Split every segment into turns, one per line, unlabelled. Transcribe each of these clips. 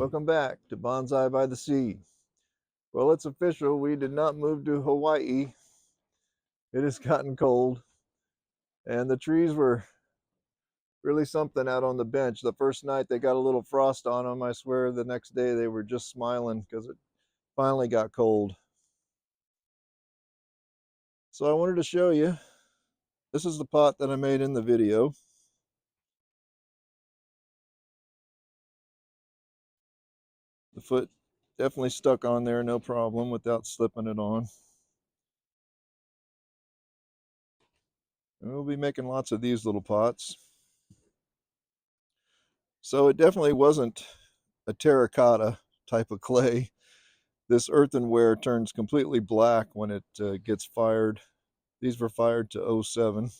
Welcome back to Bonsai by the Sea. Well, it's official. We did not move to Hawaii. It has gotten cold, and the trees were really something out on the bench. The first night they got a little frost on them. I swear the next day they were just smiling because it finally got cold. So I wanted to show you. This is the pot that I made in the video. The foot definitely stuck on there, no problem, without slipping it on. And we'll be making lots of these little pots. So it definitely wasn't a terracotta type of clay. This earthenware turns completely black when it gets fired. These were fired to 07.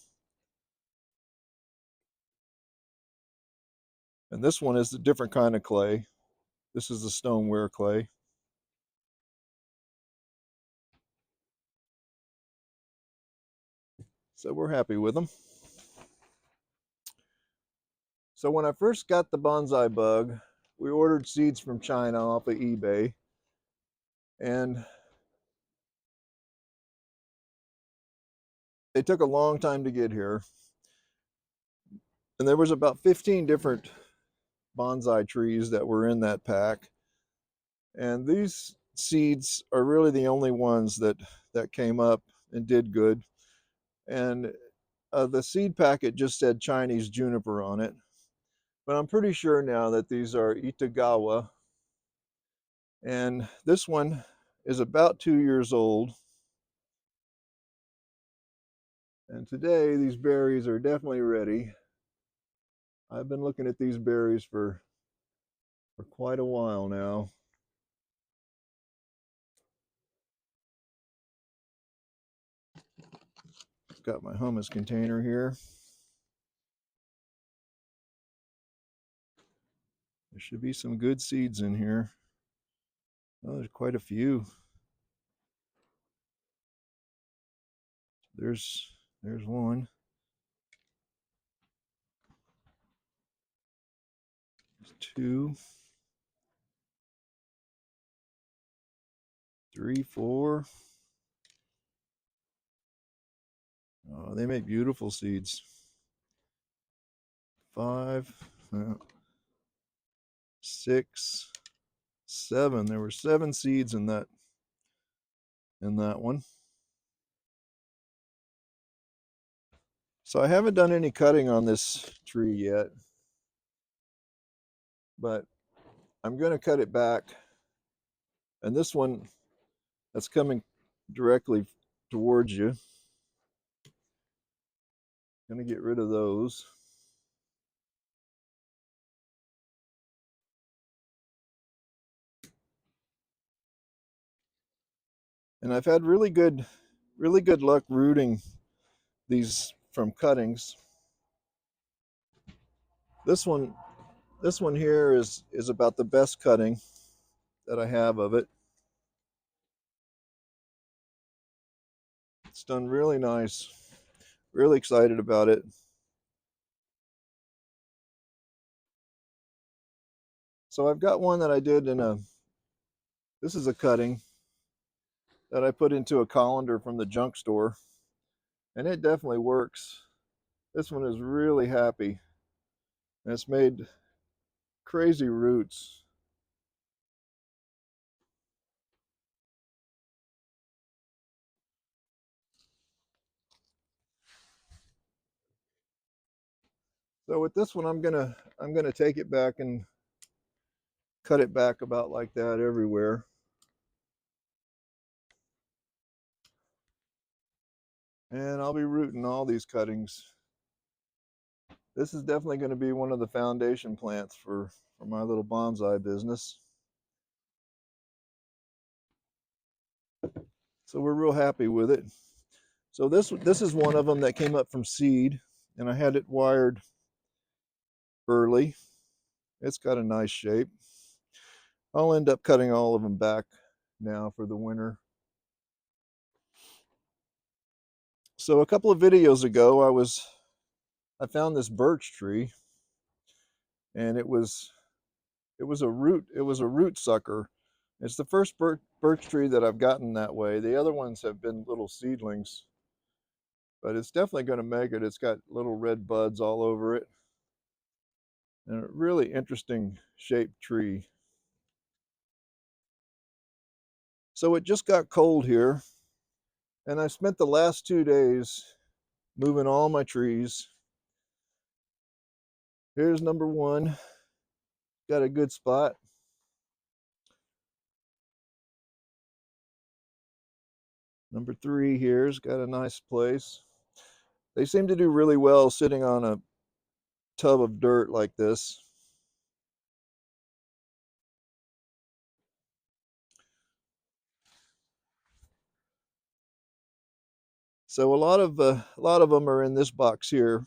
And this one is a different kind of clay. This is the stoneware clay. So we're happy with them. So when I first got the bonsai bug, we ordered seeds from China off of eBay. And they took a long time to get here. And there was about 15 different bonsai trees that were in that pack. And these seeds are really the only ones that came up and did good. And the seed packet just said Chinese juniper on it. But I'm pretty sure now that these are Itagawa. And this one is about 2 years old. And today these berries are definitely ready. I've been looking at these berries for quite a while now. Got my hummus container here. There should be some good seeds in here. Oh, there's quite a few. There's one. There's 2, 3, 4. Oh, they make beautiful seeds. 5, 6, 7. There were 7 seeds in that one. So I haven't done any cutting on this tree yet, but I'm going to cut it back. And this one that's coming directly towards you, going to get rid of those. And I've had really good luck rooting these from cuttings. This one here is about the best cutting that I have of it. It's done really nice. Really excited about it. So I've got one that I did this is a cutting that I put into a colander from the junk store, and it definitely works. This one is really happy, and it's made crazy roots. So with this one, I'm gonna take it back and cut it back about like that everywhere. And I'll be rooting all these cuttings. This is definitely going to be one of the foundation plants for my little bonsai business. So we're real happy with it. So this is one of them that came up from seed, and I had it wired early. It's got a nice shape. I'll end up cutting all of them back now for the winter. So a couple of videos ago, I found this birch tree, and it was root sucker. It's the first birch tree that I've gotten that way. The other ones have been little seedlings, but it's definitely going to make it. It's got little red buds all over it, and a really interesting shaped tree. So it just got cold here, and I spent the last 2 days moving all my trees. Here's number one, got a good spot. Number three here's got a nice place. They seem to do really well sitting on a tub of dirt like this. So a lot of them are in this box here.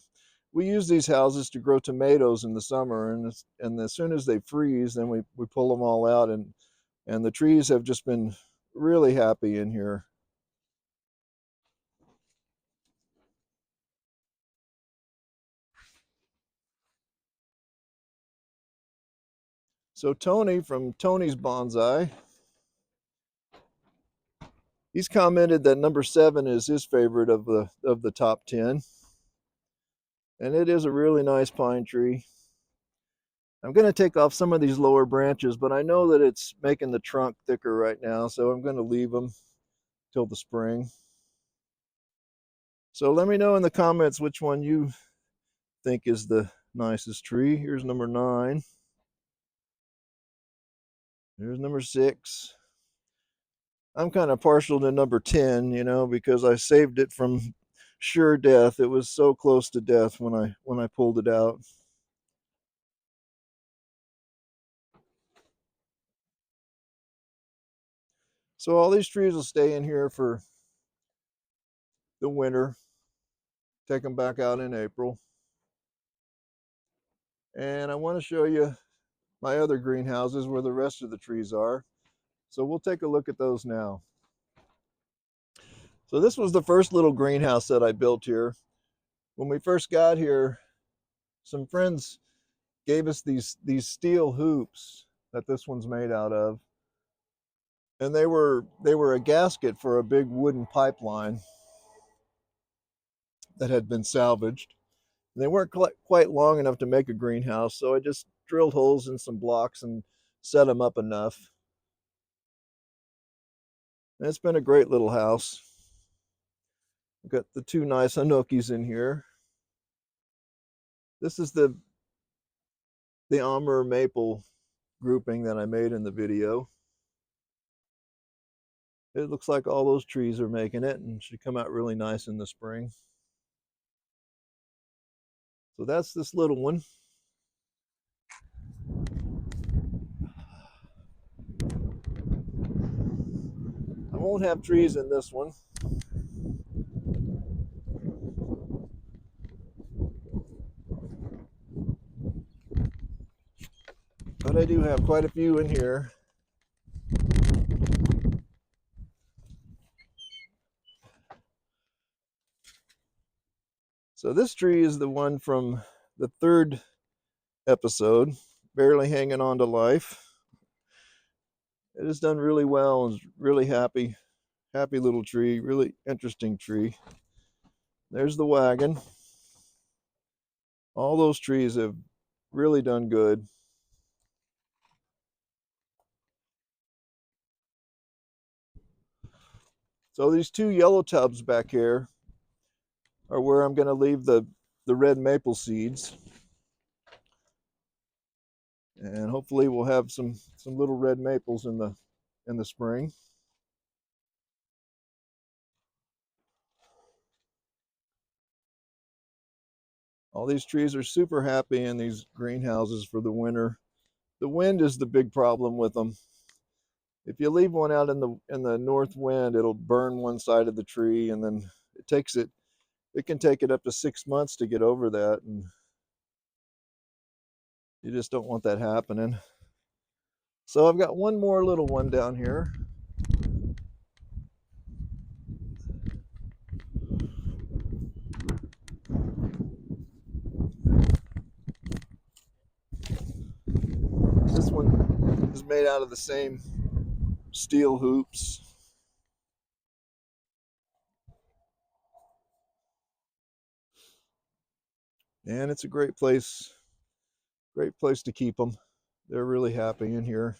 We use these houses to grow tomatoes in the summer, and as soon as they freeze, then we pull them all out, and the trees have just been really happy in here. So Tony from Tony's Bonsai, he's commented that number 7 is his favorite of the top 10, and it is a really nice pine tree. I'm going to take off some of these lower branches, but I know that it's making the trunk thicker right now, so I'm going to leave them till the spring. So let me know in the comments which one you think is the nicest tree. Here's number 9. Here's number 6. I'm kind of partial to number 10, because I saved it from sure death. It was so close to death when I pulled it out. So all these trees will stay in here for the winter. Take them back out in April. And I want to show you my other greenhouses where the rest of the trees are. So we'll take a look at those now. So this was the first little greenhouse that I built here. When we first got here, some friends gave us these steel hoops that this one's made out of. And they were a gasket for a big wooden pipeline that had been salvaged. And they weren't quite long enough to make a greenhouse, so I just drilled holes in some blocks and set them up enough. And it's been a great little house. We've got the 2 nice hanokis in here. This is the Amur maple grouping that I made in the video. It looks like all those trees are making it and should come out really nice in the spring. So that's this little one. I won't have trees in this one. But I do have quite a few in here. So this tree is the one from the 3rd episode, barely hanging on to life. It has done really well and is really happy little tree, really interesting tree. There's the wagon. All those trees have really done good. So these 2 yellow tubs back here are where I'm going to leave the red maple seeds. And hopefully we'll have some little red maples in the spring. All these trees are super happy in these greenhouses for the winter. The wind is the big problem with them. If you leave one out in the north wind, it'll burn one side of the tree, and then it can take it up to 6 months to get over that, and you just don't want that happening. So I've got one more little one down here. This one is made out of the same steel hoops. And it's a great place to keep them. They're really happy in here.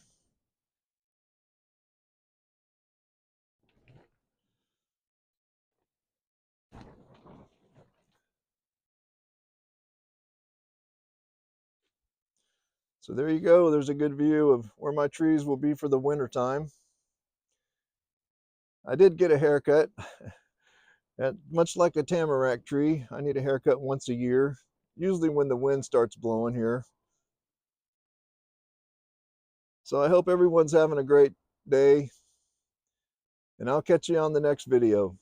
So there you go. There's a good view of where my trees will be for the winter time. I did get a haircut. Much like a tamarack tree, I need a haircut once a year, usually when the wind starts blowing here. So I hope everyone's having a great day, and I'll catch you on the next video.